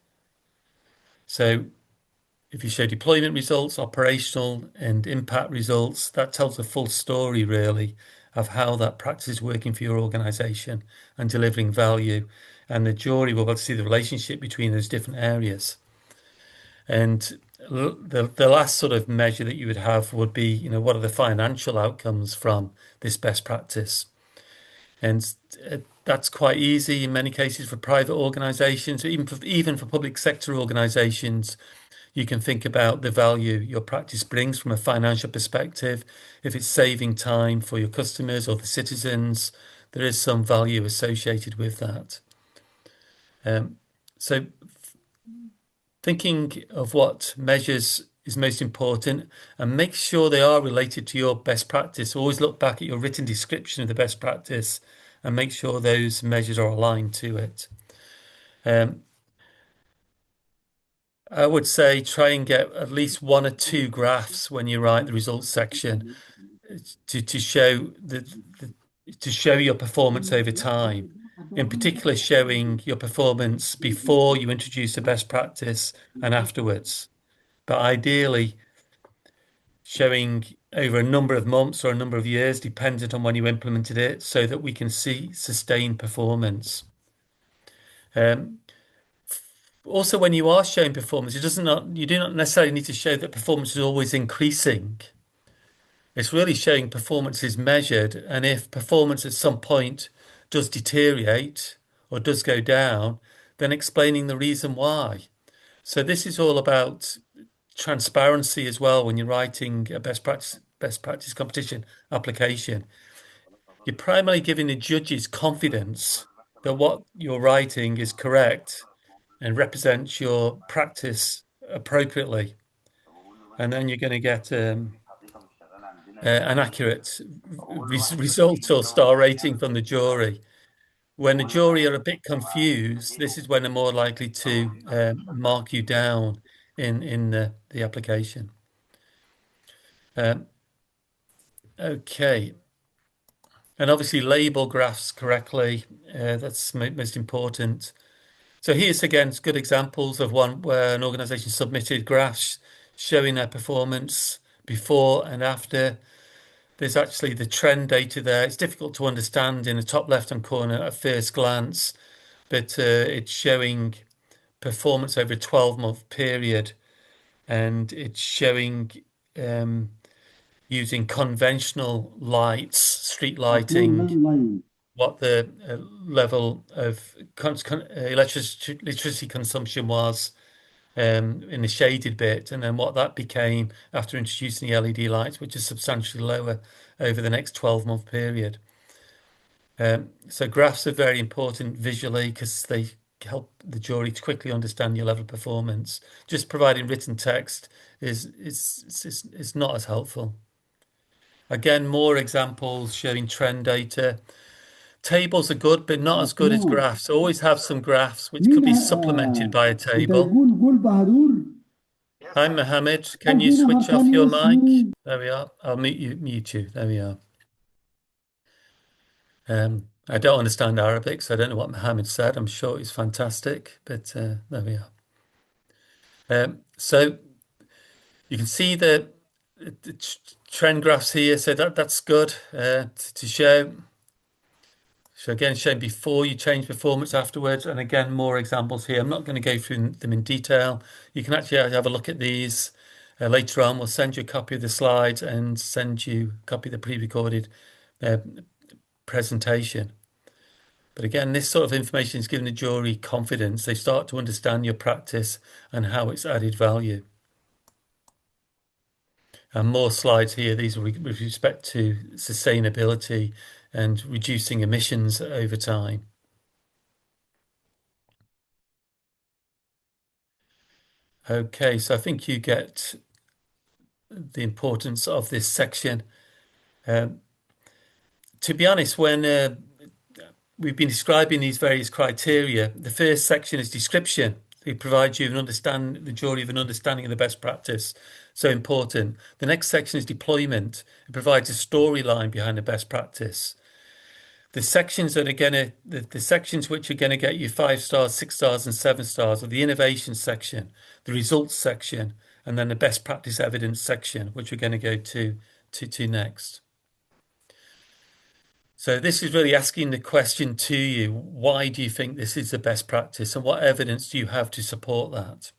So if you show deployment results, operational and impact results, that tells the full story really of how that practice is working for your organization and delivering value. And the jury will be able to see the relationship between those different areas. And the last sort of measure that you would have would be, what are the financial outcomes from this best practice? And that's quite easy in many cases for private organizations, even for public sector organizations. You can think about the value your practice brings from a financial perspective. If it's saving time for your customers or the citizens, there is some value associated with that. So thinking of what measures is most important and make sure they are related to your best practice. Always look back at your written description of the best practice and make sure those measures are aligned to it. I would say try and get at least one or two graphs when you write the results section to show to show your performance over time. In particular, showing your performance before you introduce a best practice and afterwards. But ideally, showing over a number of months or a number of years, dependent on when you implemented it, so that we can see sustained performance. Also, when you are showing performance, you do not necessarily need to show that performance is always increasing. It's really showing performance is measured, and if performance at some point does deteriorate or does go down, then explaining the reason why. So this is all about transparency as well when you're writing a best practice competition application. You're primarily giving the judges confidence that what you're writing is correct and represents your practice appropriately. And then you're going to get an accurate result or star rating from the jury. When the jury are a bit confused, this is when they're more likely to mark you down in the application. Okay. And obviously label graphs correctly. That's most important. So here's again good examples of one where an organization submitted graphs showing their performance before and after. There's actually the trend data there. It's difficult to understand in the top left-hand corner at first glance, but it's showing performance over a 12-month period, and it's showing using conventional lights, street lighting, upload line. what the level of electricity consumption was in the shaded bit, and then what that became after introducing the LED lights, which is substantially lower over the next 12-month period. So graphs are very important visually because they help the jury to quickly understand your level of performance. Just providing written text is not as helpful. Again, more examples showing trend data. Tables are good, but not as good as afternoon. graphs. Always have some graphs which could مين be supplemented by a انت table. يقول بهدور. Hi, Mohammed. Can قال you في نفر switch off تاني your mic? اسمه. There we are. I'll mute you. There we are. I don't understand Arabic, so I don't know what Mohammed said. I'm sure it's fantastic, but there we are. So you can see the trend graphs here. So that's good to show. So again, showing before you change performance afterwards, and again, more examples here. I'm not going to go through them in detail. You can actually have a look at these later on. We'll send you a copy of the slides and send you a copy of the pre-recorded uh, presentation. But again, this sort of information is giving the jury confidence. They start to understand your practice and how it's added value. And more slides here. These are with respect to sustainability and reducing emissions over time. Okay, so I think you get the importance of this section. To be honest, when we've been describing these various criteria, the first section is description. It provides you the jury of an understanding of the best practice. So important. The next section is deployment. It provides a storyline behind the best practice. The sections that are the sections which are gonna get you 5 stars, 6 stars, and 7 stars are the innovation section, the results section, and then the best practice evidence section, which we're going to go to next. So this is really asking the question to you, why do you think this is the best practice, and what evidence do you have to support that?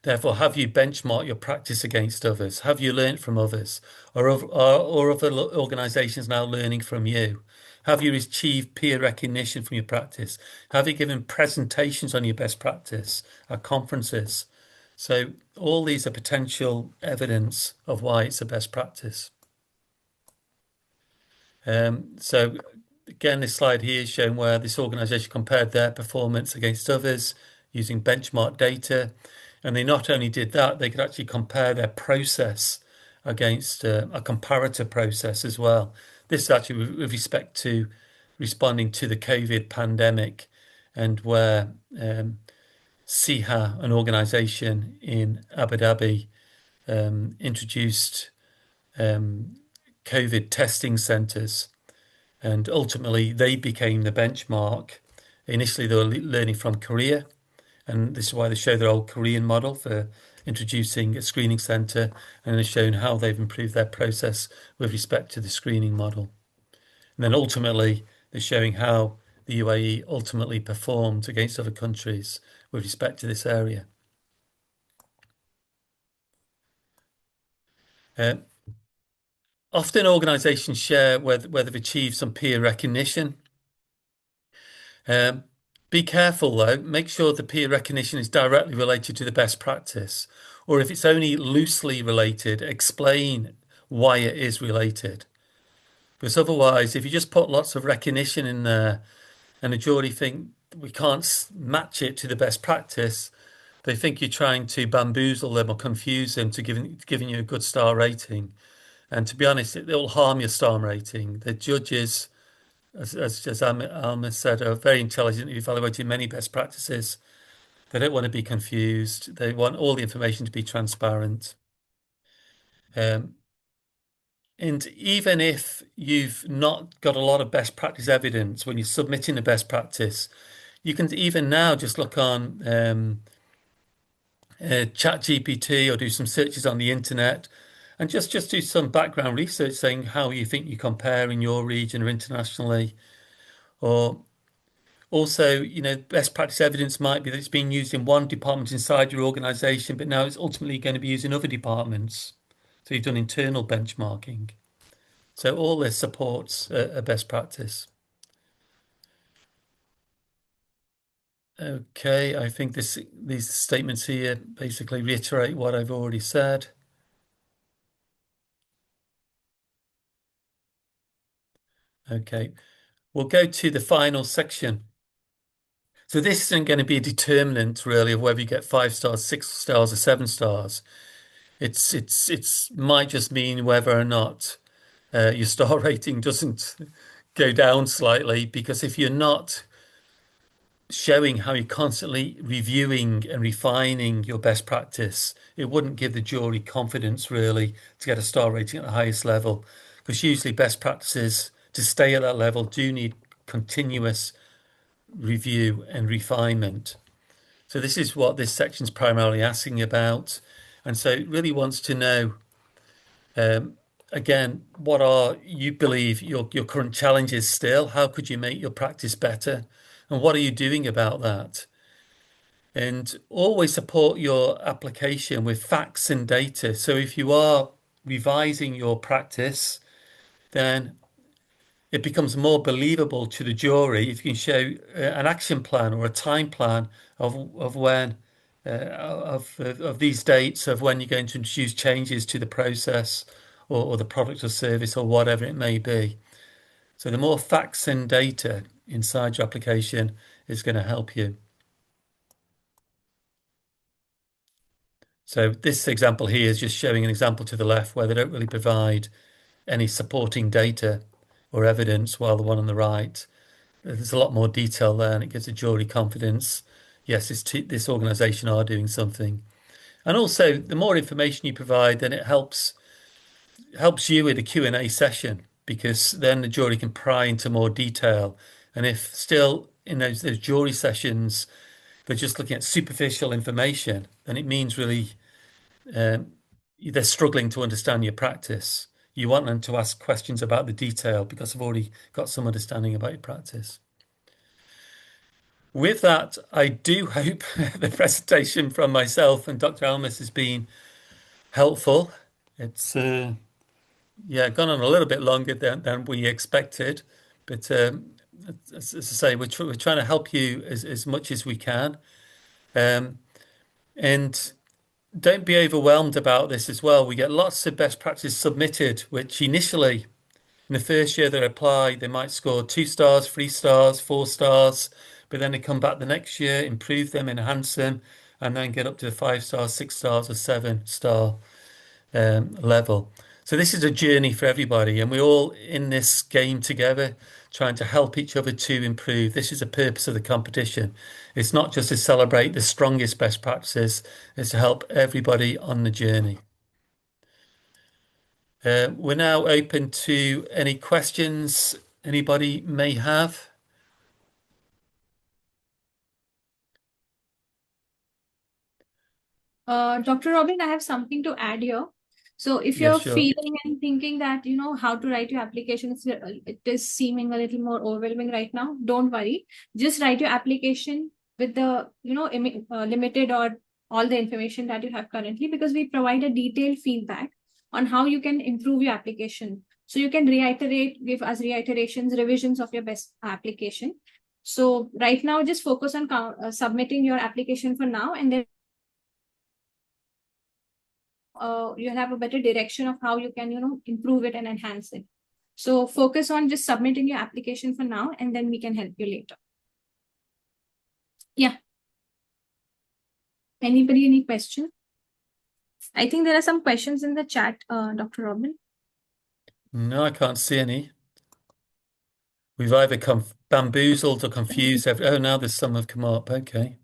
Therefore, have you benchmarked your practice against others? Have you learnt from others? Or other organisations now learning from you? Have you achieved peer recognition from your practice? Have you given presentations on your best practice at conferences? So all these are potential evidence of why it's a best practice. So again, this slide here is showing where this organisation compared their performance against others using benchmark data. And they not only did that, they could actually compare their process against a comparator process as well. This is actually with respect to responding to the COVID pandemic, and where CIHA, an organisation in Abu Dhabi, introduced COVID testing centres, and ultimately they became the benchmark. Initially, they were learning from Korea, and this is why they show their old Korean model for introducing a screening centre, and they've shown how they've improved their process with respect to the screening model. And then ultimately, they're showing how the UAE ultimately performed against other countries with respect to this area. Often organisations share where they've achieved some peer recognition. Be careful though, make sure the peer recognition is directly related to the best practice, or if it's only loosely related, explain why it is related. Because otherwise, if you just put lots of recognition in there and the jury think we can't match it to the best practice, they think you're trying to bamboozle them or confuse them to giving you a good star rating. And to be honest, it will harm your star rating. The judges, as Alma said, are very intelligent, evaluating many best practices. They don't want to be confused. They want all the information to be transparent. And even if you've not got a lot of best practice evidence when you're submitting a best practice, you can even now just look on ChatGPT or do some searches on the internet and just do some background research saying how you think you compare in your region or internationally. Or also, best practice evidence might be that it's being used in one department inside your organization, but now it's ultimately going to be used in other departments. So you've done internal benchmarking. So all this supports a best practice. Okay, I think these statements here basically reiterate what I've already said. Okay, we'll go to the final section. So this isn't going to be a determinant really of whether you get 5 stars, 6 stars, or 7 stars. It's might just mean whether or not your star rating doesn't go down slightly, because if you're not showing how you're constantly reviewing and refining your best practice, it wouldn't give the jury confidence really to get a star rating at the highest level. Because usually best practices to stay at that level do need continuous review and refinement. So this is what this section is primarily asking about. And so it really wants to know, um, again, what are you believe your current challenges still? How could you make your practice better? And what are you doing about that? And always support your application with facts and data. So if you are revising your practice, then it becomes more believable to the jury if you can show an action plan or a time plan of when of these dates of when you're going to introduce changes to the process or the product or service or whatever it may be. So the more facts and data inside your application is going to help you. So this example here is just showing an example to the left where they don't really provide any supporting data or evidence, while the one on the right, there's a lot more detail there and it gives the jury confidence. Yes, this organisation are doing something. And also, the more information you provide, then it helps you with a Q&A session, because then the jury can pry into more detail. And if still in those jury sessions, they're just looking at superficial information, then it means really um, they're struggling to understand your practice. You want them to ask questions about the detail because they've already got some understanding about your practice. With that, I do hope the presentation from myself and Dr. Almus has been helpful. It's yeah, gone on a little bit longer than we expected, but as I say, we're trying to help you as much as we can. Um, and don't be overwhelmed about this as well. We get lots of best practice submitted, which initially in the first year they apply, they might score 2 stars, 3 stars, 4 stars, but then they come back the next year, improve them, enhance them, and then get up to the 5 stars, 6 stars, or 7 star level. So this is a journey for everybody, and we're all in this game together, trying to help each other to improve. This is the purpose of the competition. It's not just to celebrate the strongest best practices, it's to help everybody on the journey. We're now open to any questions anybody may have. Dr. Robin, I have something to add here. So if Yeah, you're sure. feeling and thinking that you know how to write your application, it is seeming a little more overwhelming right now, don't worry. Just write your application with the limited or all the information that you have currently, because we provide a detailed feedback on how you can improve your application. So you can reiterate, give us reiterations, revisions of your best application. So right now, just focus on submitting your application for now, and then you'll have a better direction of how you can improve it and enhance it. So focus on just submitting your application for now, and then we can help you later. Yeah, anybody any question? I think there are some questions in the chat, Dr. Robin. No, I can't see any. We've either bamboozled or confused. Oh, now there's some have come up. Okay.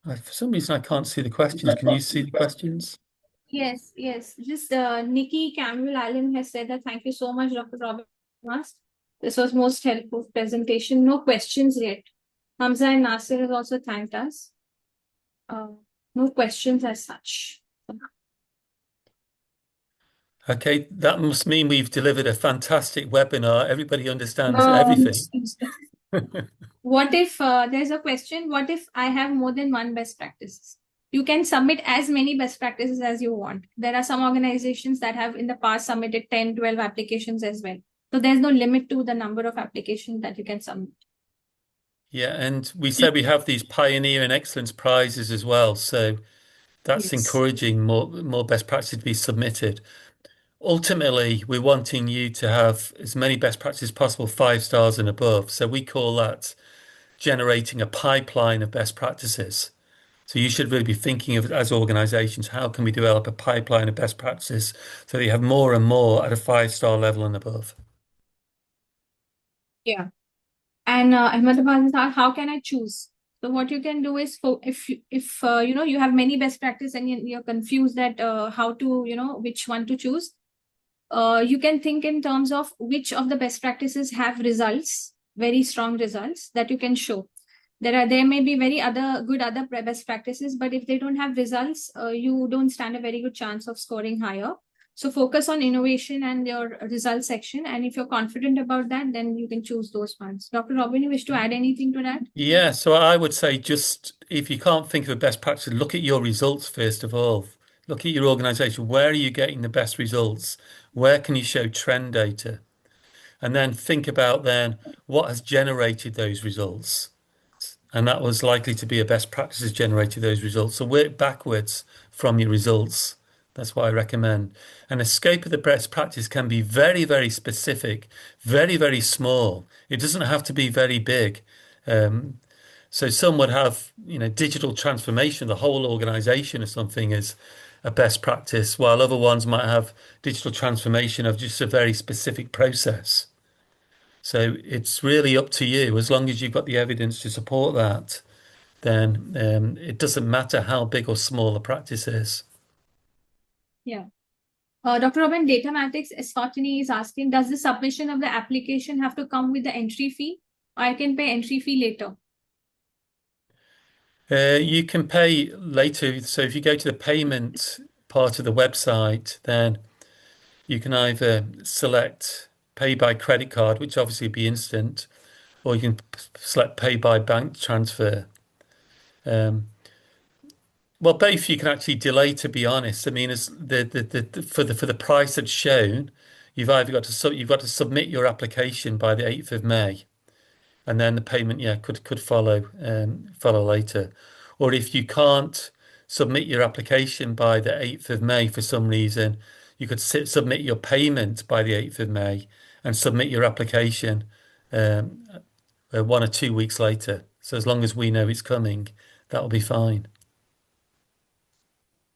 For some reason, I can't see the questions. Can you see the questions? Yes, yes. Just Nikki Campbell Allen has said that thank you so much, Dr. Robin. This was most helpful presentation. No questions yet. Hamza and Nasir has also thanked us. No questions as such. Okay, that must mean we've delivered a fantastic webinar. Everybody understands Um, everything. What if there's a question? What if I have more than one best practices? You can submit as many best practices as you want. There are some organizations that have in the past submitted 10, 12 applications as well. So there's no limit to the number of applications that you can submit. Yeah, and we said we have these Pioneer and Excellence prizes as well. So that's Yes. encouraging more best practices to be submitted. Ultimately, we're wanting you to have as many best practices as possible, 5 stars and above. So we call that generating a pipeline of best practices. So you should really be thinking of it as organizations, how can we develop a pipeline of best practices so that you have more and more at a 5 star level and above? Yeah. And Ahmedabad is asked, how can I choose? So what you can do is, for if you know you have many best practice and you're confused that how to which one to choose, you can think in terms of which of the best practices have results, very strong results that you can show. There may be very other good other best practices, but if they don't have results, you don't stand a very good chance of scoring higher. So focus on innovation and your result section, and if you're confident about that, then you can choose those ones. Dr. Robin, you wish to add anything to that? Yeah, so I would say just if you can't think of a best practice, look at your results first of all. Look at your organization. Where are you getting the best results? Where can you show trend data? And then think about then what has generated those results. And that was likely to be a best practices generated those results. So work backwards from your results. That's what I recommend. And a scope of the best practice can be very, very specific, very, very small. It doesn't have to be very big. Um, so some would have, digital transformation, the whole organization or something as a best practice, while other ones might have digital transformation of just a very specific process. So it's really up to you. As long as you've got the evidence to support that, then it doesn't matter how big or small the practice is. Yeah. Dr. Robin, Datamatics Escotini is asking, does the submission of the application have to come with the entry fee? Or I can pay entry fee later. You can pay later. So if you go to the payment part of the website, then you can either select pay by credit card, which obviously would be instant, or you can select pay by bank transfer. Um, well, both you can actually delay, to be honest. I mean, as for the price that's shown, you've got to submit your application by the 8th of May, and then the payment, yeah, could follow later. Or if you can't submit your application by the 8th of May for some reason, you could submit your payment by the 8th of May and submit your application 1 or 2 weeks later. So as long as we know it's coming, that'll be fine.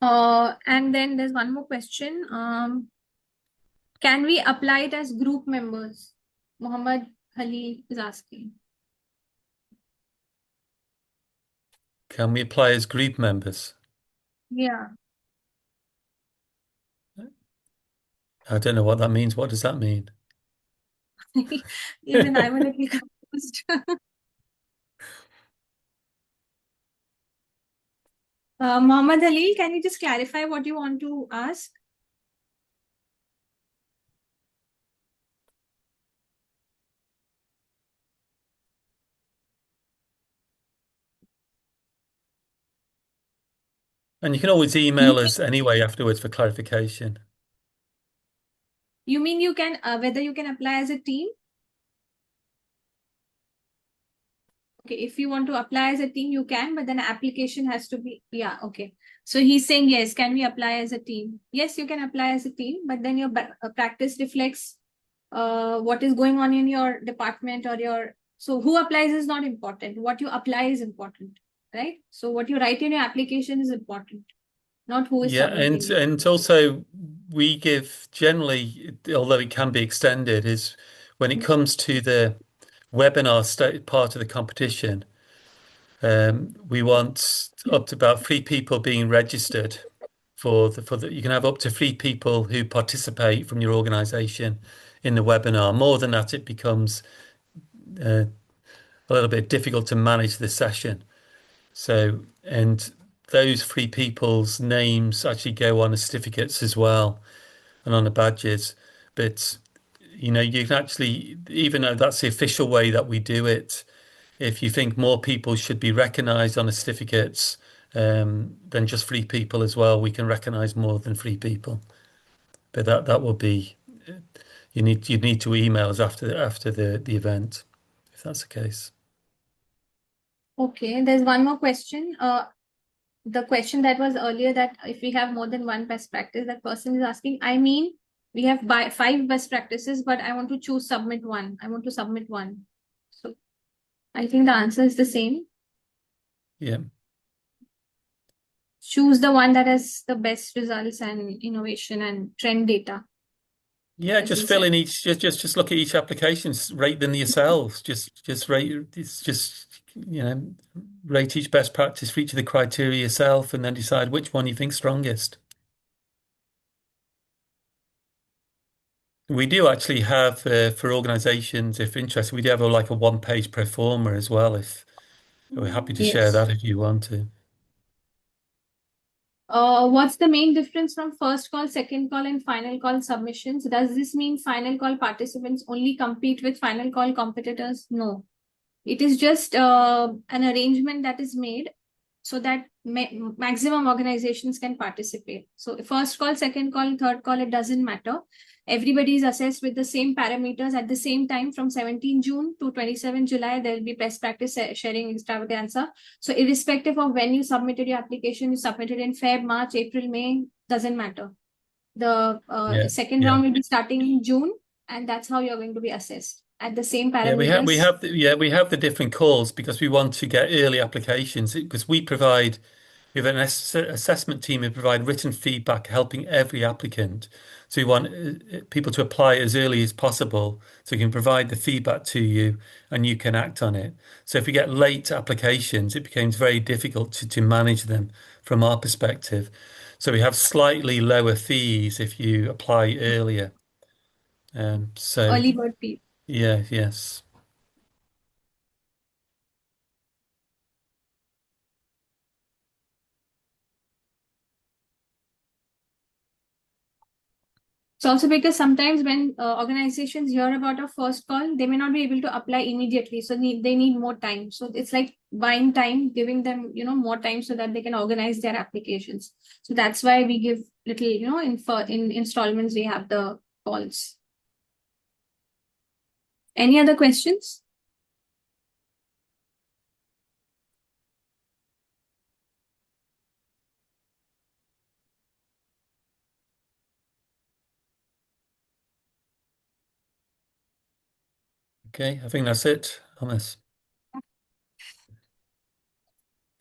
And then there's one more question. Can we apply it as group members? Muhammad Ali is asking. Can we apply as group members? Yeah. I don't know what that means. What does that mean? Even I was a little confused. Muhammad Ali, can you just clarify what you want to ask? And you can always You email mean us anyway afterwards for clarification. you can whether you can apply as a team? Okay, if you want to apply as a team, you can, but then application has to be, yeah, okay. So he's saying, yes, can we apply as a team? Yes, you can apply as a team, but then your practice reflects what is going on in your department or your, so who applies is not important. What you apply is important, right? So what you write in your application is important, not who is Yeah, and submitting it. and also we give generally, although it can be extended, is when it comes to the webinar part of the competition, we want up to about 3 people being registered for the. You can have up to 3 people who participate from your organization in the webinar. More than that, it becomes uh, a little bit difficult to manage the session. So, and those 3 people's names actually go on the certificates as well and on the badges. But you can actually, even though that's the official way that we do it, If you think more people should be recognized on the certificates than just free people as well, we can recognize more than free people. But that will be you'd need to email us after the event if that's the case. Okay, there's one more question. The question that was earlier, that if we have more than one best practice, that person is asking, I mean, we have five best practices, but I want to submit one. I want to submit one. So I think the answer is the same. Yeah. Choose the one that has the best results and innovation and trend data, Yeah, as just we fill said. in each. Just look at each application. Rate them yourselves. Just rate. It's just rate each best practice for each of the criteria yourself, and then decide which one you think strongest. We do actually have for organisations, if interested, we do have like a one-page pro forma as well. If we're happy to share Yes. that if you want to. What's the main difference from first call, second call, and final call submissions? Does this mean final call participants only compete with final call competitors? No. It is just an arrangement that is made so that maximum organizations can participate. So first call, second call, third call, it doesn't matter. Everybody is assessed with the same parameters at the same time. From 17 June to 27 July, there will be best practice sharing extravaganza. So irrespective of when you submitted your application, you submitted in Feb, March, April, May, doesn't matter. The Yeah, second yeah. round will be starting in June, and that's how you're going to be assessed at the same Yeah, parameters. we have the different calls because we want to get early applications because we have an assessment team who provide written feedback helping every applicant. So we want people to apply as early as possible so we can provide the feedback to you and you can act on it. So if we get late applications, it becomes very difficult to manage them from our perspective. So we have slightly lower fees if you apply earlier. So Early bird fee. yeah, yes. It's also because sometimes when organizations hear about a first call, they may not be able to apply immediately. So they need more time. So it's like buying time, giving them, more time so that they can organize their applications. So that's why we give little, in installments, we have the calls. Any other questions? Okay, I think that's it on this.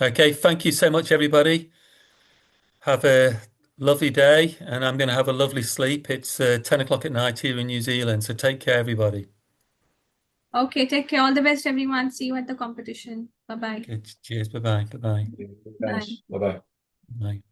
Okay, thank you so much, everybody. Have a lovely day, and I'm going to have a lovely sleep. It's 10 o'clock at night here in New Zealand, so take care, everybody. Okay, take care. All the best, everyone. See you at the competition. Bye-bye. Okay, cheers. Bye-bye. Bye-bye. Bye. Thanks. Bye bye. Bye.